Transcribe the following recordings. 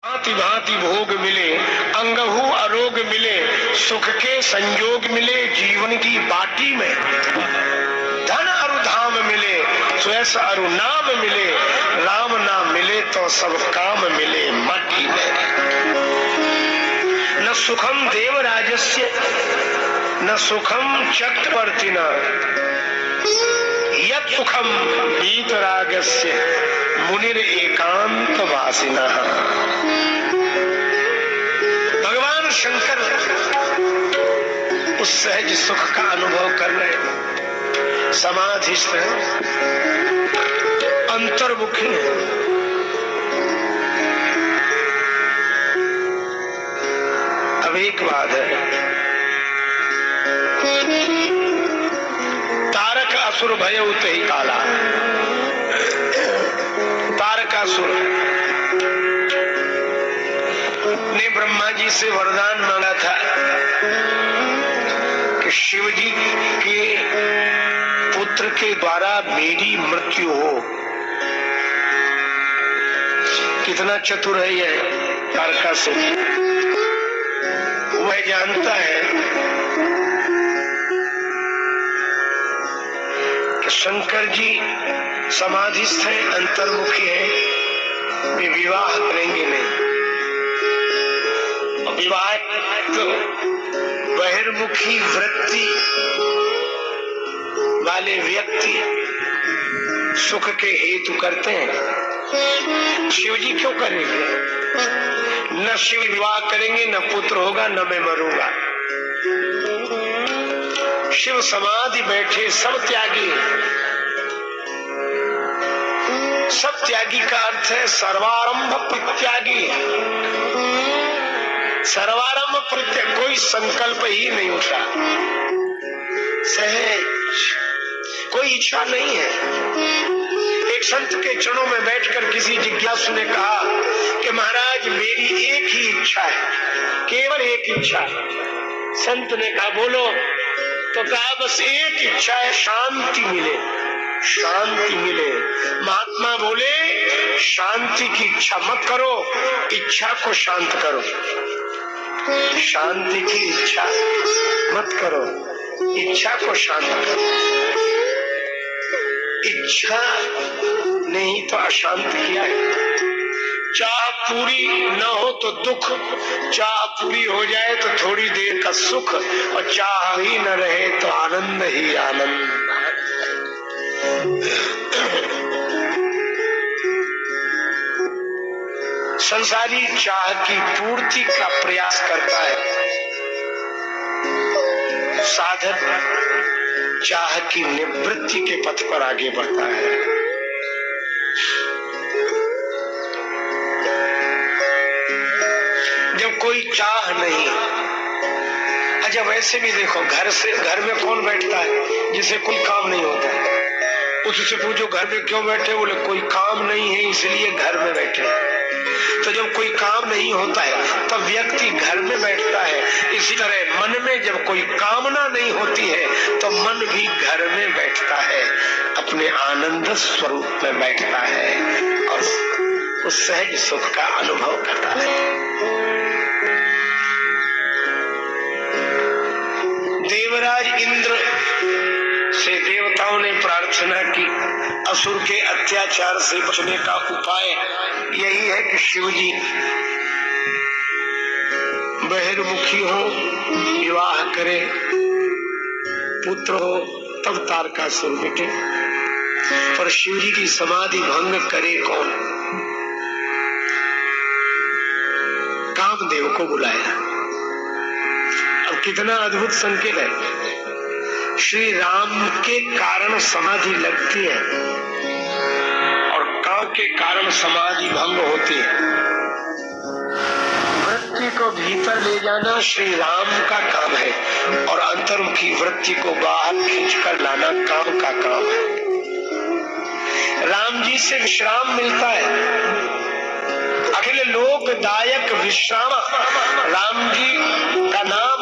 भांति भांति भोग मिले, अंगहु अरोग मिले, सुख के संयोग मिले जीवन की बाटी में। धन अरु धाम मिले, स्वयं अरु नाम मिले, राम नाम मिले तो सब काम मिले माटी में। न सुखम देवराजस्य न सुखम चक्रवर्तिना, यत् सुखम वीतरागस्य मुनिर एकांत वासिना। भगवान शंकर उस सहज सुख का अनुभव कर रहे, समाधिस्थ है, अंतर्मुखी है। अब एक बात है, तारक असुर भय उतहि काला। तारकासुर ने ब्रह्मा जी से वरदान मांगा था कि शिव जी के पुत्र के द्वारा मेरी मृत्यु हो। कितना चतुर है यह तारकासुर। वह जानता है कि शंकर जी समाधिस्थ है, अंतर्मुखी है, वे विवाह करेंगे नहीं। और विवाह तो बहिर्मुखी वृत्ति वाले व्यक्ति सुख के हेतु करते हैं। शिव जी क्यों करेंगे? न शिव विवाह करेंगे, न पुत्र होगा, न मैं मरूंगा। शिव समाधि बैठे, सब त्यागी। सब त्यागी का अर्थ है सर्वारंभ परित्यागी। सर्वारंभ परित्याग, कोई संकल्प ही नहीं होता, सहज, कोई इच्छा नहीं है। एक संत के चरणों में बैठकर किसी जिज्ञासु ने कहा कि महाराज मेरी एक ही इच्छा है, केवल एक इच्छा है। संत ने कहा बोलो, तो कहा बस एक इच्छा है, शांति मिले, शांति मिले। महात्मा बोले शांति की इच्छा मत करो, इच्छा को शांत करो। शांति की इच्छा मत करो, इच्छा को शांत करो। इच्छा ने ही तो अशांत किया है। चाह पूरी न हो तो दुख, चाह पूरी हो जाए तो थोड़ी देर का सुख, और चाह ही न रहे तो आनंद ही आनंद। संसारी चाह की पूर्ति का प्रयास करता है, साधक चाह की निवृत्ति के पथ पर आगे बढ़ता है। जब कोई चाह नहीं, अच्छा वैसे भी देखो, घर में कौन बैठता है जिसे कोई काम नहीं होता है? उससे पूछो घर में क्यों बैठे, बोले कोई काम नहीं है इसलिए घर में बैठे। तो जब कोई काम नहीं होता है तब व्यक्ति घर में बैठता है। इसी तरह मन में जब कोई कामना नहीं होती है तो मन भी घर में बैठता है, अपने आनंद स्वरूप में बैठता है और उस सहज सुख का अनुभव करता है। देवराज इंद्र से देवताओं ने प्रार्थना की, असुर के अत्याचार से बचने का उपाय यही है कि शिव जी बहिर्मुखी हो, विवाह करे, पुत्र हो, तब तारकासुर मिटे। पर शिव जी की समाधि भंग करे कौन? कामदेव को बुलाया। अब कितना अद्भुत संकेत है। श्री राम के कारण समाधि लगती है और काम के कारण समाधि भंग होती है। वृत्ति को भीतर ले जाना श्री राम का काम है और अंतर्मुखी वृत्ति को बाहर खींचकर लाना काम का काम है। राम जी से विश्राम मिलता है, अखिल लोकदायक विश्राम। राम जी का नाम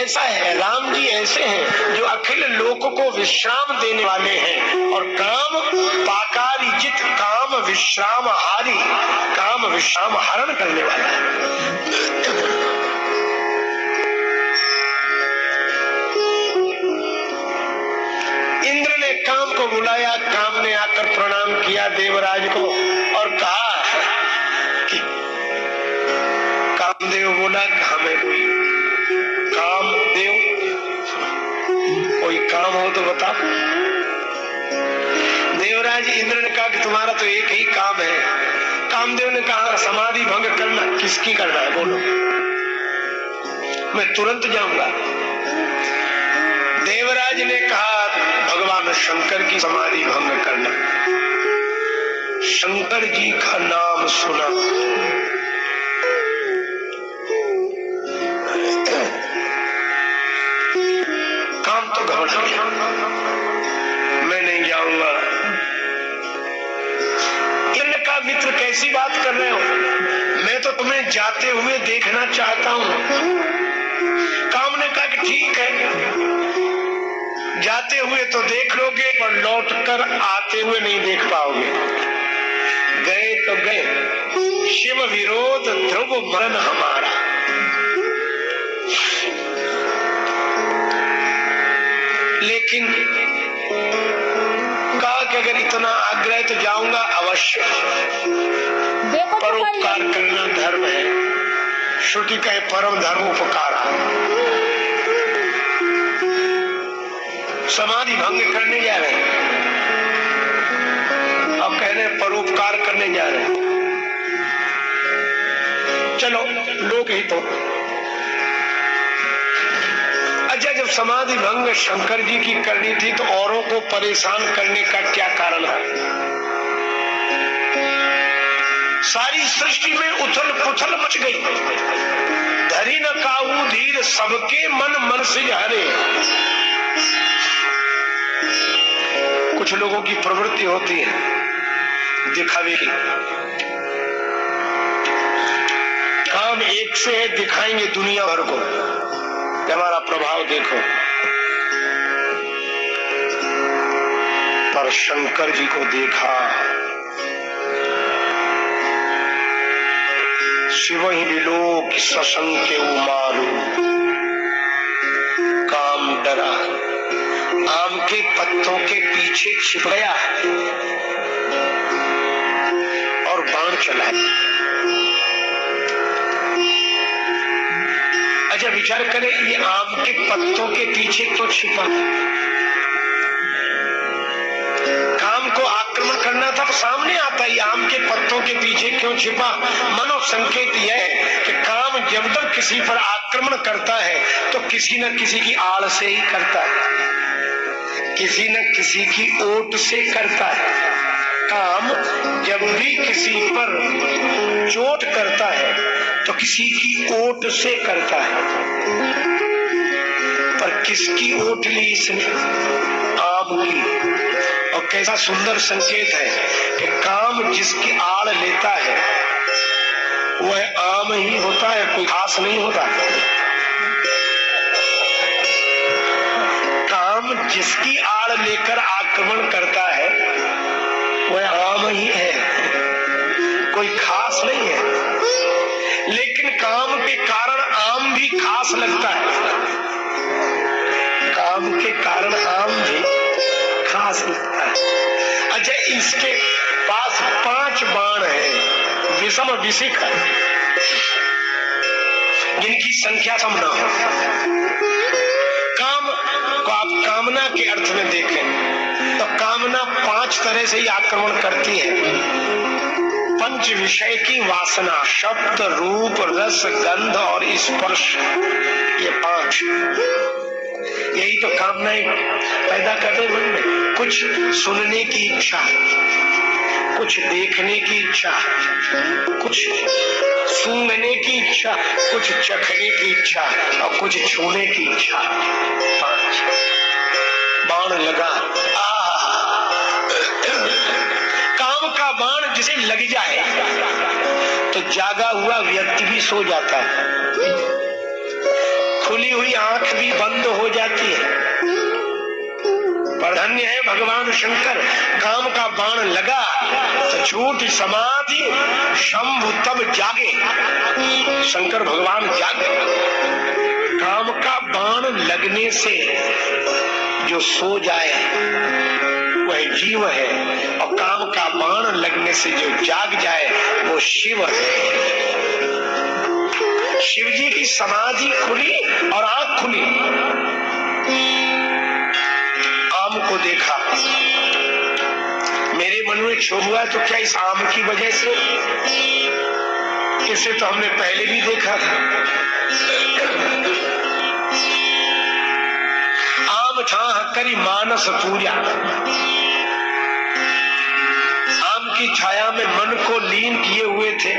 ऐसा है, राम जी ऐसे हैं जो अखिल लोक को विश्राम देने वाले हैं। और काम पाकारी जित काम विश्राम हारी, काम विश्राम हरण करने वाला है। इंद्र ने काम को बुलाया, काम ने आकर प्रणाम किया देवराज को और कहा कि कामदेव बोला कि हमें कोई कामदेव कोई काम हो तो बता। देवराज इंद्र ने कहा कि तुम्हारा तो एक ही काम है। कामदेव ने कहा समाधि भंग करना। किसकी करना है बोलो, मैं तुरंत जाऊंगा। देवराज ने कहा भगवान शंकर की समाधि भंग करना। शंकर जी का नाम सुना, काम तो घबरा गया, मैं नहीं जाऊंगा। इंद्र का मित्र कैसी बात कर रहे हो, मैं तो तुम्हें जाते हुए देखना चाहता हूं। काम ने कहा कि ठीक है, जाते हुए तो देख लोगे पर लौट कर आते हुए नहीं देख पाओगे। गए तो गए, शिव विरोध ध्रुव मरण हमारा। लेकिन कहा कि अगर इतना आग्रह तो जाऊंगा अवश्य। परोपकार करना धर्म है, श्रुति कहे परम धर्म उपकारा। समाधि भंग करने जा रहे हैं, अब कह रहे हैं परोपकार करने जा रहे हैं। चलो लोग ही तो। अच्छा, जब समाधि भंग शंकर जी की करनी थी तो औरों को परेशान करने का क्या कारण है? सारी सृष्टि में उथल पुथल मच गई। धरी न काऊ धीर सबके मन मन से हरे। कुछ लोगों की प्रवृत्ति होती है दिखावे की। काम एक से है, दिखाएंगे दुनिया भर को हमारा प्रभाव देखो। पर शंकर जी को देखा, शिव ही विलोक सशंक उमारू। काम डरा, आम के पत्तों के पीछे छिप गया और बाण चलाया। अच्छा विचार करें, ये आम के पत्तों के पीछे तो छिपा, काम को आक्रमण करना था, सामने आता है आम के पत्तों के पीछे क्यों छिपा? मनो संकेत यह है कि काम जब तक किसी पर आक्रमण करता है तो किसी न किसी की आड़ से ही करता है, किसी न किसी की ओट से करता है। काम जब भी किसी पर चोट करता है तो किसी की ओट से करता है। पर किसकी ओट ली इसने? आम की। और कैसा सुंदर संकेत है कि काम जिसकी आड़ लेता है वह आम ही होता है, कोई खास नहीं होता। काम जिसकी आड़ लेकर आक्रमण करता है वह आम ही है, कोई खास नहीं है। लेकिन काम के कारण आम भी खास लगता है, काम के कारण आम भी खास लगता है। अच्छा, इसके पास 5 बाण है, विषम विशिख, जिनकी संख्या सम न हो। काम को आप कामना के अर्थ में देखें तो कामना 5 तरह से ही आक्रमण करती है। पंच विषय की वासना, शब्द रूप रस गंध और स्पर्श, ये 5, यही तो कामनाएं पैदा करते मन में। कुछ सुनने की इच्छा, कुछ देखने की इच्छा, कुछ सूंघने की इच्छा, कुछ चखने की इच्छा और कुछ छूने की इच्छा। 5 बाण लगा। काम का बाण जिसे लग जाए तो जागा हुआ व्यक्ति भी सो जाता है। खुली हुई आंख भी बंद हो जाती है। पर धन्य है भगवान शंकर, काम का बाण लगा तो छूटी समाधि, शंभु तब जागे। शंकर भगवान जागे। काम का बाण लगने से जो सो जाए वह जीव है, और काम का बाण लगने से जो जाग जाए वो शिव है। शिव जी की समाधि खुली और आंख खुली। आम को देखा, मेरे मन में क्षोभ हुआ तो क्या इस आम की वजह से? इसे तो हमने पहले भी देखा था। आम था करी मानस पूजा, आम की छाया में मन को लीन किए हुए थे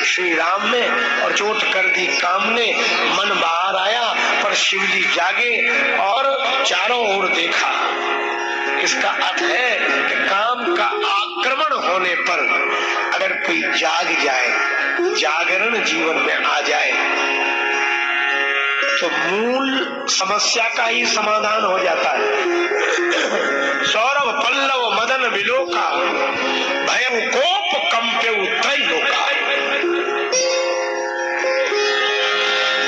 श्री राम ने, और चोट कर दी काम ने, मन बाहर आया। पर शिव जी जागे और चारों ओर देखा। इसका अर्थ है कि काम का आक्रमण होने पर अगर कोई जाग जाए, जागरण जीवन में आ जाए, तो मूल समस्या का ही समाधान हो जाता है। सौरभ पल्लव मदन विलोका, भयं कोप कंप्यउ त्रैलोका।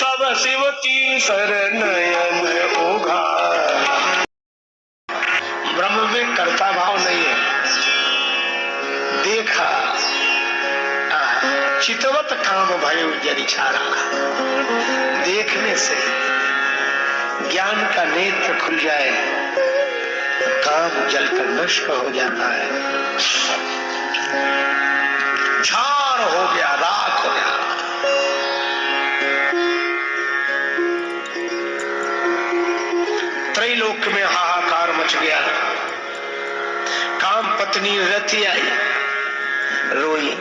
तब शिवती शरणयन ओघा। ब्रह्म में कर्ता भाव नहीं है। देखा चितवत काम भयो जरिछारा। देखने से ज्ञान का नेत्र खुल जाए, काम जलकर नष्ट हो जाता है, छार हो गया, राख हो गया। त्रैलोक में हाहाकार मच गया। काम पत्नी रति आई, रोई।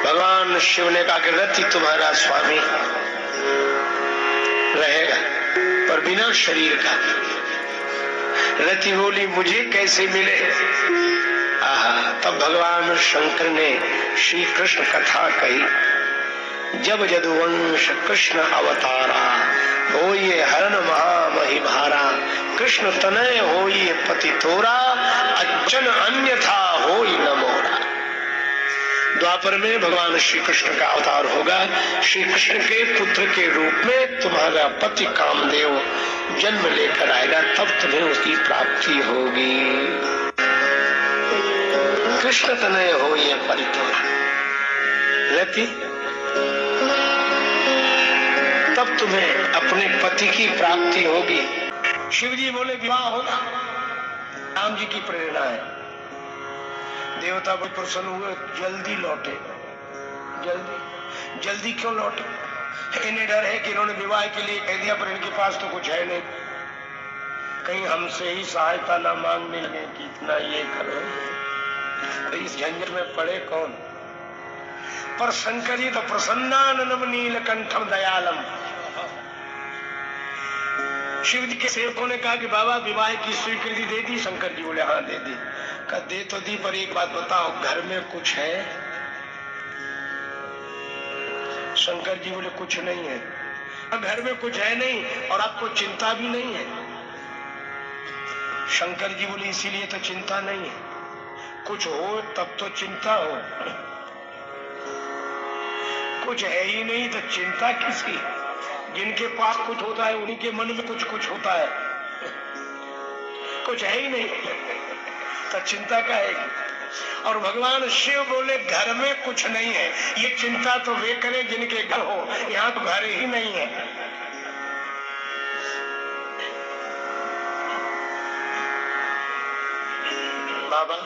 भगवान शिव ने कहा कि रति तुम्हारा स्वामी रहेगा पर बिना शरीर का। रति बोली मुझे कैसे मिले? तब भगवान शंकर ने श्री कृष्ण कथा कही। जब जदुवंश कृष्ण अवतारा, हो ये हरण महामहि भारा। कृष्ण तनय हो ये पति तोरा, अच्चन अन्यथा हो न मोरा। द्वापर में भगवान श्री कृष्ण का अवतार होगा। श्री कृष्ण के पुत्र के रूप में तुम्हारा पति कामदेव जन्म लेकर आएगा, तब तुम्हें उसकी प्राप्ति होगी। कृष्ण तनय हो ये परितोरा रति, तब तुम्हें अपने पति की प्राप्ति होगी। शिव जी बोले विवाह होगा। राम जी की प्रेरणा है। देवता बहुत प्रसन्न हुए, जल्दी लौटे। जल्दी जल्दी क्यों लौटे? इन्हें डर है कि इन्होंने विवाह के लिए कह दिया पर इनके पास तो कुछ है नहीं, कहीं हमसे ही सहायता ना मांगने लगे कि इतना ये करो, तो इस झंझट में पड़े कौन? पर शंकर जी तो प्रसन्नानंदम नीलकंठम दयालम। शिव जी के सेवकों ने कहा कि बाबा विवाह की स्वीकृति दे दी? शंकर जी बोले हाँ दे दी। कहा दे तो दी, पर एक बात बताओ, घर में कुछ है? शंकर जी बोले कुछ नहीं है। घर में कुछ है नहीं और आपको चिंता भी नहीं है? शंकर जी बोले इसीलिए तो चिंता नहीं है, कुछ हो तब तो चिंता हो, कुछ है ही नहीं तो चिंता किसकी? जिनके पास कुछ होता है उन्हीं के मन में कुछ कुछ होता है, कुछ है ही नहीं तो चिंता का है। और भगवान शिव बोले घर में कुछ नहीं है, ये चिंता तो वे करें जिनके घर हो, यहाँ तो घर ही नहीं है। बाबा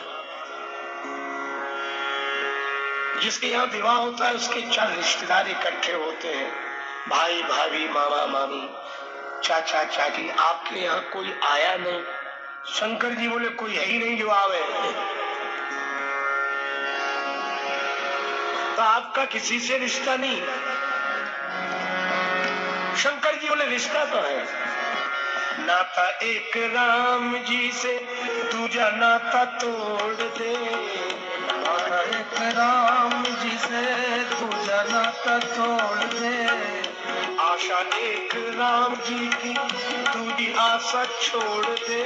जिसके यहाँ विवाह होता है उसके 4 रिश्तेदार इकट्ठे होते हैं, भाई भाभी, मामा मामी, चाचा चाची। आपके यहाँ कोई आया नहीं? शंकर जी बोले कोई है ही नहीं जो आवे, तो आपका किसी से रिश्ता नहीं? शंकर जी बोले रिश्ता तो है, नाता एक राम जी से दूजा नाता तोड़ दे, नाता एक राम जी से दूजा नाता तोड़ दे, आशा एक राम जी की, दूरी आशा छोड़ दे।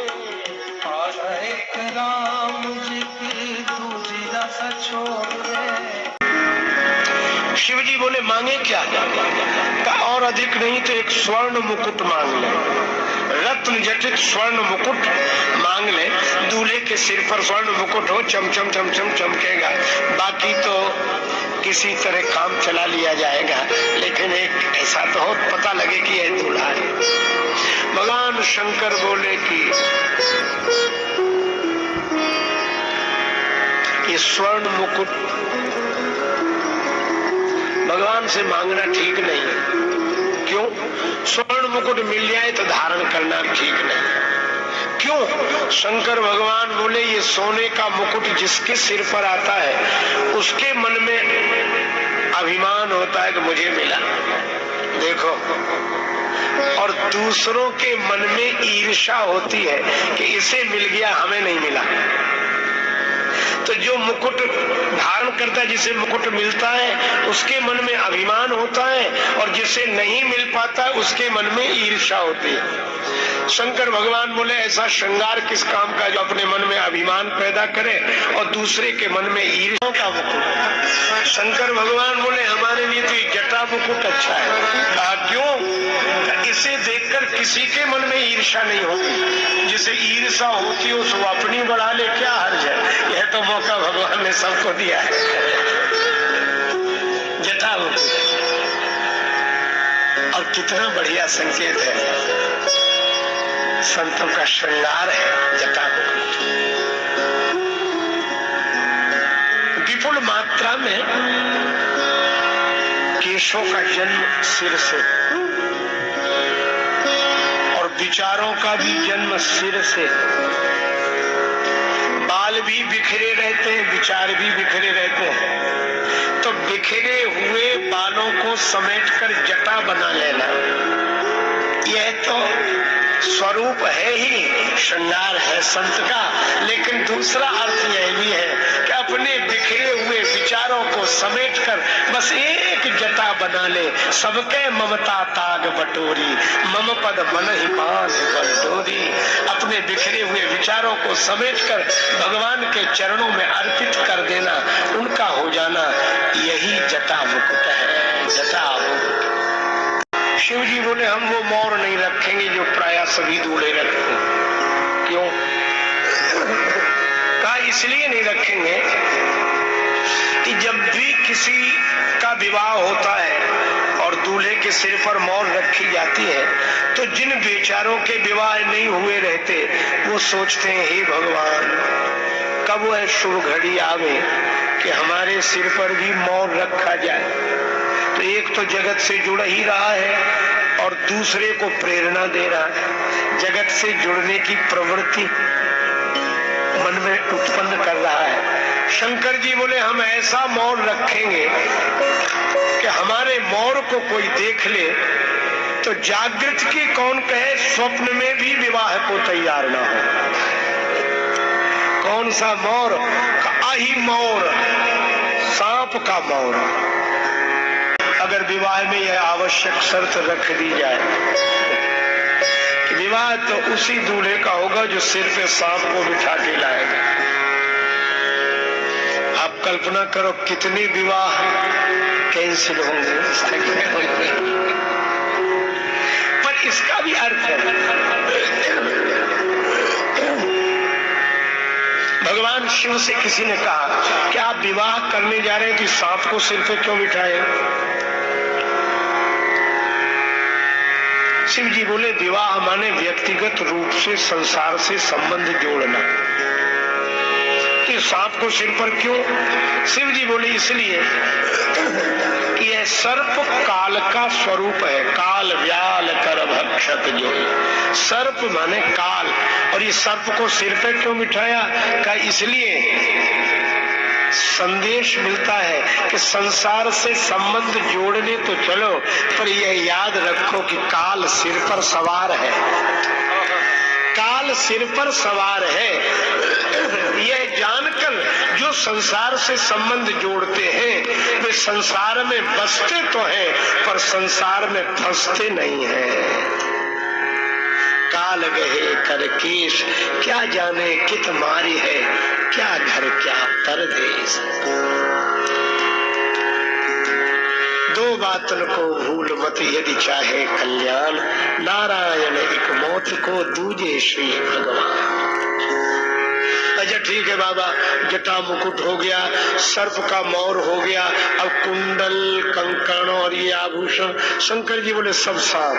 आशा एक राम जी की, दूरी आशा छोड़ दे। शिव जी बोले मांगे क्या? का और अधिक नहीं तो एक स्वर्ण मुकुट मांग ले, रत्न जटित स्वर्ण मुकुट मांग ले। दूल्हे के सिर पर स्वर्ण मुकुट हो, चमचम चमचम चमकेगा। बाकी तो किसी तरह काम चला लिया जाएगा, लेकिन एक ऐसा तो हो पता लगे कि यह दूल्हा है। भगवान शंकर बोले कि ये स्वर्ण मुकुट भगवान से मांगना ठीक नहीं है। क्यों? स्वर्ण मुकुट मिल जाए तो धारण करना ठीक नहीं। क्यों? शंकर भगवान बोले ये सोने का मुकुट जिसके सिर पर आता है उसके मन में अभिमान होता है कि मुझे मिला, देखो, और दूसरों के मन में ईर्ष्या होती है कि इसे मिल गया हमें नहीं मिला। तो जो मुकुट धारण करता है, जिसे मुकुट मिलता है, उसके मन में अभिमान होता है, और जिसे नहीं मिल पाता उसके मन में ईर्ष्या होती है। शंकर भगवान बोले ऐसा श्रृंगार किस काम का जो अपने मन में अभिमान पैदा करे और दूसरे के मन में ईर्ष्या का मुकुट। शंकर भगवान बोले हमारे लिए तो जटा मुकुट अच्छा है। कहा क्यों? इसे देखकर किसी के मन में ईर्ष्या नहीं होती। जिसे ईर्ष्या होती है उसको अपनी बढ़ा ले, क्या हर्ज है? यह तो मौका भगवान ने सबको दिया है। जटा मुकुट, और कितना बढ़िया संकेत है, संतों का श्रृंगार है जटा मुकुट। विपुल मात्रा में केशों का जन्म सिर से और विचारों का भी जन्म सिर से। बाल भी बिखरे रहते हैं, विचार भी बिखरे रहते हैं। तो बिखरे हुए बालों को समेटकर जटा बना लेना, यह तो स्वरूप है ही, श्रृंगार है संत का। लेकिन दूसरा अर्थ यह भी है कि अपने बिखरे हुए विचारों को समेटकर बस एक जटा बना ले। सबके ममता ताग बटोरी, मम पद मन ही बांध बटोरी। अपने बिखरे हुए विचारों को समेटकर भगवान के चरणों में अर्पित कर देना, उनका हो जाना, यही जटा मुकुट है, जटा मुकुट। शिव जी बोले हम वो मोर नहीं रखेंगे जो प्रायः सभी दूल्हे रखते हैं। क्यों? कहा इसलिए नहीं रखेंगे कि जब भी किसी का विवाह होता है और दूल्हे के सिर पर मोर रखी जाती है तो जिन बेचारों के विवाह नहीं हुए रहते वो सोचते हैं हे भगवान कब वह शुभ घड़ी आवे कि हमारे सिर पर भी मोर रखा जाए। तो एक तो जगत से जुड़ ही रहा है और दूसरे को प्रेरणा दे रहा है। जगत से जुड़ने की प्रवृत्ति मन में उत्पन्न कर रहा है। शंकर जी बोले हम ऐसा मोर रखेंगे कि हमारे मोर को कोई देख ले तो जागृत की कौन कहे, स्वप्न में भी विवाह को तैयार ना हो। कौन सा मोर? आही मोर, सांप का मोर। अगर विवाह में यह आवश्यक शर्त रख दी जाए कि विवाह तो उसी दूल्हे का होगा जो सिर पे सांप को बिठा के लाएगा। आप कल्पना करो कितने विवाह कैंसिल होंगे, पर इसका भी अर्थ है। भगवान शिव से किसी ने कहा कि आप विवाह करने जा रहे हैं कि सांप को सिर पे क्यों बिठाए? शिव जी बोले विवाह माने व्यक्तिगत रूप से संसार से संबंध जोड़ना। कि सांप को सिर पर क्यों? शिव जी बोले इसलिए कि यह सर्प काल का स्वरूप है। काल व्याल कर भक्षक जो, सर्प माने काल, और ये सर्प को सिर पे क्यों बिठाया? का इसलिए संदेश मिलता है कि संसार से संबंध जोड़ने तो चलो, पर यह याद रखो कि काल सिर पर सवार है। काल काल सिर पर सवार है, यह जानकर जो संसार से संबंध जोड़ते हैं वे संसार में बसते तो हैं पर संसार में फंसते नहीं हैं। काल गहे कर केश, क्या जाने कित मारी है, क्या घर क्या परदेश। दो बातन को भूल मत यदि चाहे कल्याण, नारायण एक मौत को दूजे श्री भगवान। अच्छा ठीक है बाबा, जटा मुकुट हो गया, सर्प का मौर हो गया, अब कुंडल कंकण और ये आभूषण। शंकर जी बोले सब साफ।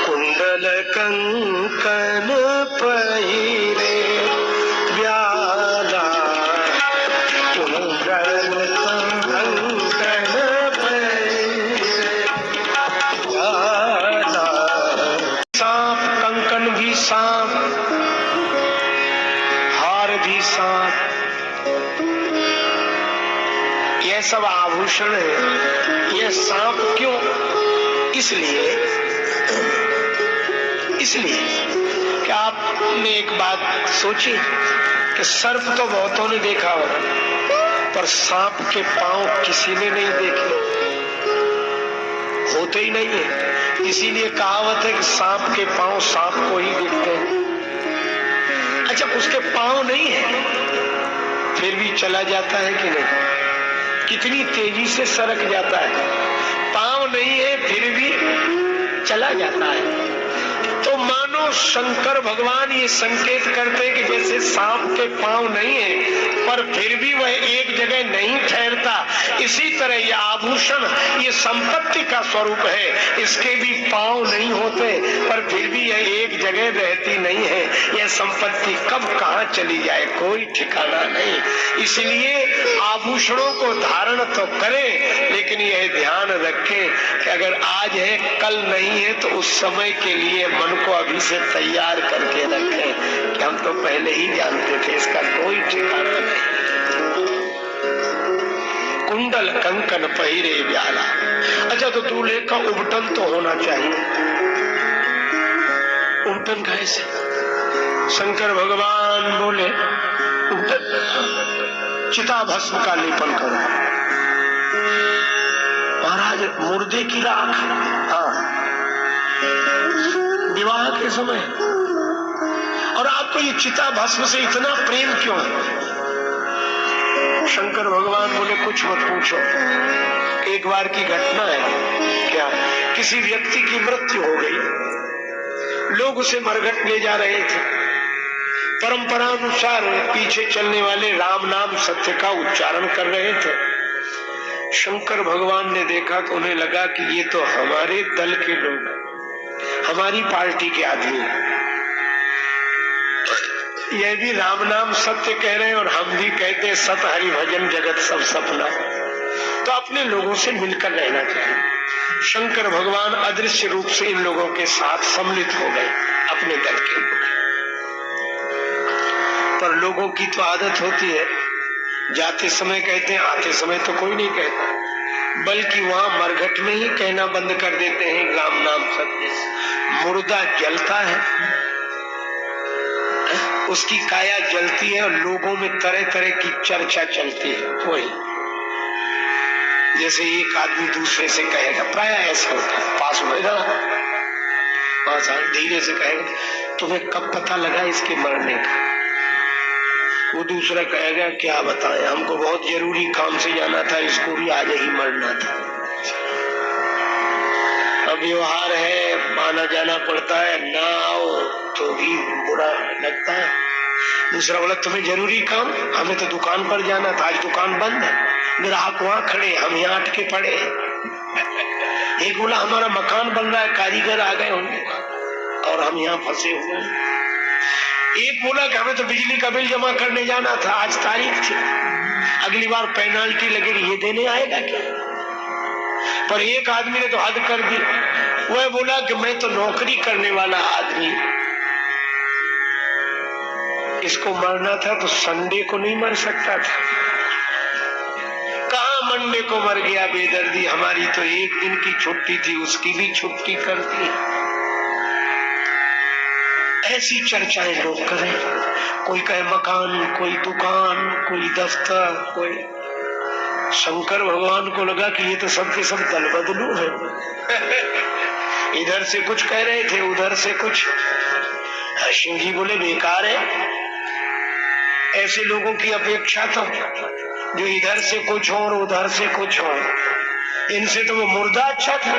कुंडल कंकण पहिरे व्याला, कुंडल कंकण पहिरे व्याला। सांप, कंकन भी सांप, हार भी सांप, यह सब आभूषण है। यह सांप क्यों? इसलिए कि आपने एक बात सोची कि सर्प तो बहुतों ने देखा होगा पर सांप के पांव किसी ने नहीं देखे, होते ही नहीं है। इसीलिए कहावत है कि सांप के पांव सांप को ही दिखते हैं। अच्छा उसके पांव नहीं है फिर भी चला जाता है कि नहीं? कितनी तेजी से सरक जाता है। पांव नहीं है फिर भी चला जाता है। तो मानो शंकर भगवान ये संकेत करते हैं कि जैसे सांप के पांव नहीं है पर फिर भी वह एक जगह नहीं ठहरता, इसी तरह यह आभूषण ये संपत्ति का स्वरूप है। इसके भी पांव नहीं होते पर फिर भी यह एक जगह रहती नहीं है। यह संपत्ति कब कहाँ चली जाए कोई ठिकाना नहीं। इसलिए आभूषणों को धारण तो करें लेकिन यह ध्यान रखें कि अगर आज है कल नहीं है तो उस समय के लिए मन को अभी से तैयार करके रखें कि हम तो पहले ही जानते थे, इसका कोई ठिकाना नहीं। कुंडल कंकन पहिरे व्याला। अच्छा तो दूल्हे का उबटन तो होना चाहिए। उबटन कैसे? शंकर भगवान बोले चिता भस्म का लेपन करो। महाराज मुर्दे की राख, हाँ विवाह के समय। और आपको ये चिता भस्म से इतना प्रेम क्यों है? शंकर भगवान बोले कुछ मत पूछो। एक बार की घटना है। क्या? किसी व्यक्ति की मृत्यु हो गई, लोग उसे मरघट ले जा रहे थे। परंपरा अनुसार पीछे चलने वाले राम नाम सत्य का उच्चारण कर रहे थे। शंकर भगवान ने देखा तो उन्हें लगा कि ये तो हमारे दल के लोग, हमारी पार्टी के आदमी, यह भी राम नाम सत्य कह रहे हैं और हम भी कहते हैं सत हरि भजन जगत सब सपना, तो अपने लोगों से मिलकर रहना चाहिए। शंकर भगवान अदृश्य रूप से इन लोगों के साथ सम्मिलित हो गए, अपने दल के लोग। पर लोगों की तो आदत होती है, जाते समय कहते हैं, आते समय तो कोई नहीं कहता, बल्कि वहां मरघट में ही कहना बंद कर देते हैं राम नाम सत्य। मुर्दा जलता है, उसकी काया जलती है और लोगों में तरह तरह की चर्चा चलती है। वही जैसे एक आदमी दूसरे से कहेगा, प्राय ऐसा होता है, पास होगा पास धीरे से कहेगा तुम्हें कब पता लगा इसके मरने का? वो दूसरा कहेगा क्या बताएं, हमको बहुत जरूरी काम से जाना था, इसको भी आज ही मरना था। अब व्यवहार है, आना जाना पड़ता है, ना आओ तो भी बुरा लगता है। दूसरा बोला तुम्हें जरूरी काम, हमें तो दुकान पर जाना था, आज दुकान बंद है, ग्राहक वहां खड़े, हम यहाँ अटके पड़े। एक बोला हमारा मकान बन रहा है, कारीगर आ गए होंगे और हम यहाँ फंसे हुए हैं। एक बोला कि हमें तो बिजली का बिल जमा करने जाना था, आज तारीख थी, अगली बार पेनाल्टी लगेगी, ये देने आएगा क्या? पर एक आदमी ने तो हद कर दी, वह बोला कि मैं तो नौकरी करने वाला आदमी, इसको मरना था तो संडे को नहीं मर सकता था, कहाँ मंडे को मर गया बेदर्दी, हमारी तो एक दिन की छुट्टी थी, उसकी भी छुट्टी कर दी। ऐसी चर्चाएं लोग करें, कोई कहे मकान, कोई दुकान, कोई दफ्तर, कोई। शंकर भगवान को लगा कि ये तो सबके सब दल बदलू है। इधर से कुछ कह रहे थे, उधर से कुछ। शिव जी बोले बेकार है, ऐसे लोगों की अपेक्षा तो जो इधर से कुछ हो और उधर से कुछ हो, इनसे तो वो मुर्दा अच्छा था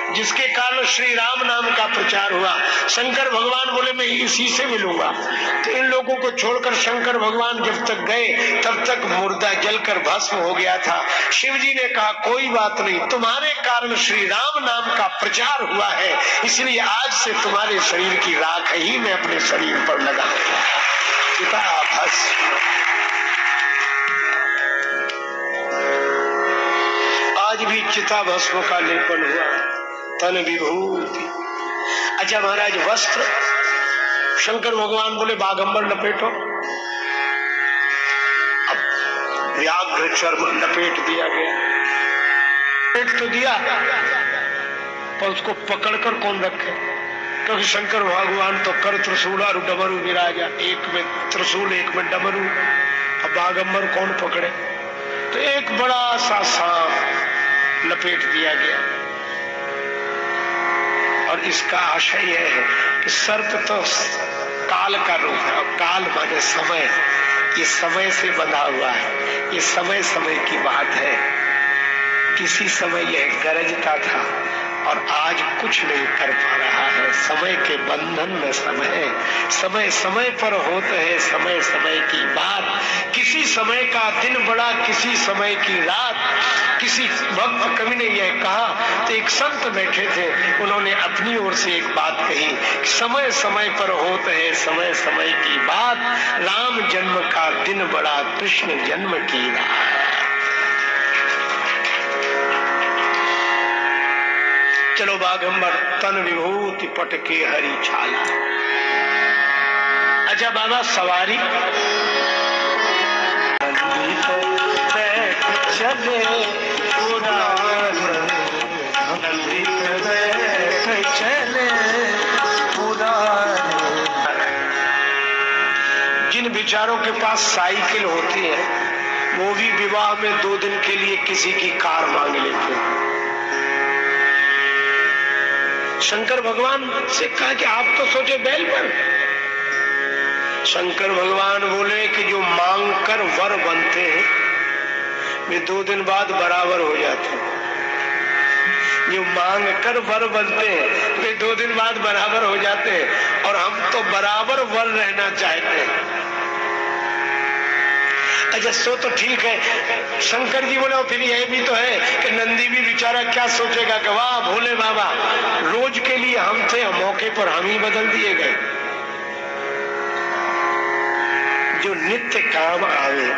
जिसके कारण श्री राम नाम का प्रचार हुआ। शंकर भगवान बोले मैं इसी से मिलूंगा। तो इन लोगों को छोड़कर शंकर भगवान जब तक गए तब तक मुर्दा जलकर भस्म हो गया था। शिव जी ने कहा कोई बात नहीं, तुम्हारे कारण श्री राम नाम का प्रचार हुआ है, इसलिए आज से तुम्हारे शरीर की राख ही मैं अपने शरीर पर लगा। आज भी चिता भस्म का लेपन हुआ, तन विभूति। अच्छा महाराज, वस्त्र शंकर भगवान बोले बागंबर लपेटो। अब व्याघ्र चर्म लपेट दिया गया। लपेट तो दिया, पर उसको पकड़कर कौन रखे? क्योंकि शंकर भगवान तो कर त्रिशूल और डमरू विराजा, एक में त्रिशूल एक में डमरू। अब बागंबर कौन पकड़े? तो एक बड़ा सा सांप लपेट दिया गया। और इसका आशय यह है कि सर्प तो काल का रूप है, और काल माने समय। ये समय से बंधा हुआ है, ये समय समय की बात है। किसी समय यह गरजता था और आज कुछ नहीं कर पा रहा है। समय के बंधन में समय, समय समय पर होते हैं समय समय की बात। किसी समय का दिन बड़ा, किसी समय की रात। किसी भक्त कवि ने यह कहा, तो एक संत बैठे थे, उन्होंने अपनी ओर से एक बात कही, समय समय पर होते हैं समय समय की बात। राम जन्म का दिन बड़ा, कृष्ण जन्म की रात। चलो बागंबर तन विभूति पटके हरी छाला। अच्छा बाबा सवारी चले चले जिन बिचारों के पास साइकिल होती है वो भी विवाह में 2 दिन के लिए किसी की कार मांग लेते हैं। शंकर भगवान से कहा कि आप तो सोचे बैल पर। शंकर भगवान बोले कि जो मांग कर वर बनते हैं वे 2 दिन बाद बराबर हो जाते हैं। जो मांग कर वर बनते हैं वे 2 दिन बाद बराबर हो जाते हैं, और हम तो बराबर वर रहना चाहते हैं। अच्छा सो तो ठीक है। शंकर जी बोले फिर यह भी तो है कि नंदी भी बेचारा क्या सोचेगा कि वाह भोले बाबा, रोज के लिए हम थे, मौके पर हम ही बदल दिए गए। जो नित्य काम आवे,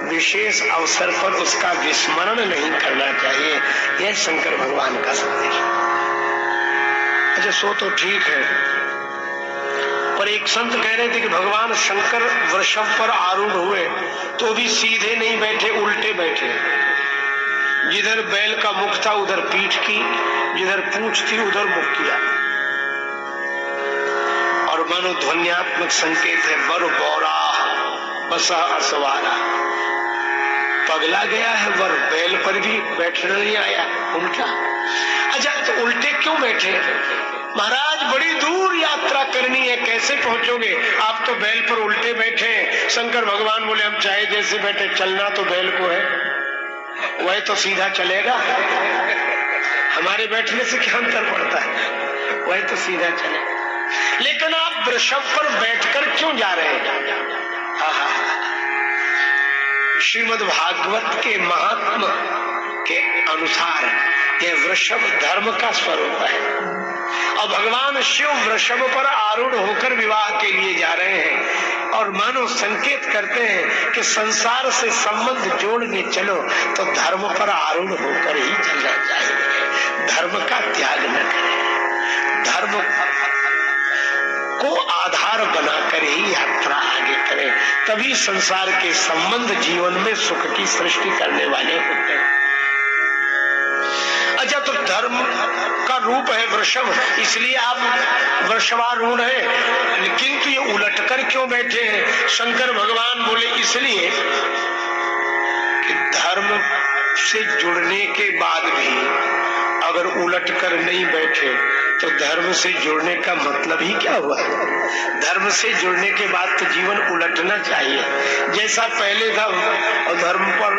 विशेष अवसर पर उसका विस्मरण नहीं करना चाहिए, यह शंकर भगवान का संदेश। अच्छा सो तो ठीक है, पर एक संत कह रहे थे कि भगवान शंकर वृषभ पर आरूढ़ हुए तो भी सीधे नहीं बैठे, उल्टे बैठे। जिधर बैल का मुख था उधर पीठ की, जिधर पूंछ थी उधर मुख किया। और मनोध्वन्यात्मक संकेत है, वर बौरा बसा असवारा। पगला गया है वर, बैल पर भी बैठने नहीं आया, उल्टा। अच्छा तो उल्टे क्यों बैठे? महाराज बड़ी दूर यात्रा करनी है, कैसे पहुंचोगे? आप तो बैल पर उल्टे बैठे। शंकर भगवान बोले हम चाहे जैसे बैठे, चलना तो बैल को है, वह तो सीधा चलेगा। हमारे बैठने से क्या अंतर पड़ता है, वह तो सीधा चलेगा। लेकिन आप वृषभ पर बैठकर क्यों जा रहे हैं? श्रीमद् भागवत के महात्मा के अनुसार यह वृषभ धर्म का स्वरूप है, और भगवान शिव वृषभ पर आरूढ़ होकर विवाह के लिए जा रहे हैं। और मानो संकेत करते हैं कि संसार से संबंध जोड़ने चलो तो धर्म पर आरूढ़ होकर ही चलना चाहिए, धर्म का त्याग न करें, धर्म को आधार बनाकर ही यात्रा आगे करें, तभी संसार के संबंध जीवन में सुख की सृष्टि करने वाले होते हैं। अच्छा तो धर्म आपका रूप है वृषभ, इसलिए आप वृषभारूढ़ है, किंतु ये उलटकर क्यों बैठे हैं? शंकर भगवान बोले इसलिए कि धर्म से जुड़ने के बाद भी अगर उलटकर नहीं बैठे तो धर्म से जुड़ने का मतलब ही क्या हुआ? धर्म से जुड़ने के बाद तो जीवन उलटना चाहिए, जैसा पहले था और धर्म पर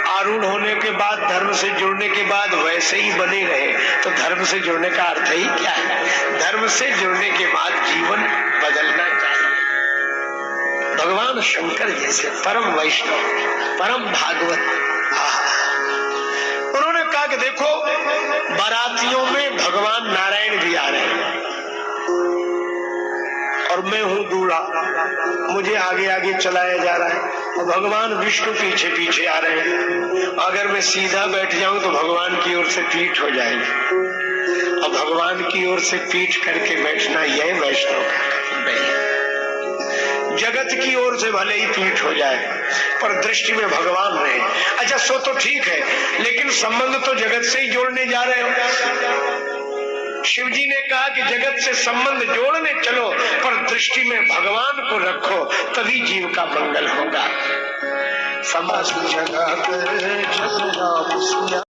आरूढ़ होने के बाद, धर्म से जुड़ने के बाद वैसे ही बने रहे, तो धर्म से जुड़ने का अर्थ ही क्या है? धर्म से जुड़ने के बाद जीवन बदलना चाहिए। भगवान शंकर जैसे परम वैष्णव, परम भागवत, उन्होंने कहा कि देखो बारातियों में भगवान नारायण भी आ रहे हैं और मैं हूं दूल्हा, मुझे आगे आगे चलाया जा रहा है और भगवान विष्णु पीछे पीछे आ रहे हैं। अगर मैं सीधा बैठ जाऊं तो भगवान की ओर से पीठ हो जाएगी, और भगवान की ओर से पीठ करके बैठना यह वैष्णव का कर्तव्य है। जगत की ओर से भले ही पीठ हो जाए पर दृष्टि में भगवान रहे। अच्छा सो तो ठीक है, लेकिन संबंध तो जगत से ही जोड़ने जा रहे हो। शिव जी ने कहा कि जगत से संबंध जोड़ने चलो पर दृष्टि में भगवान को रखो, तभी जीव का मंगल होगा। समस्त जगत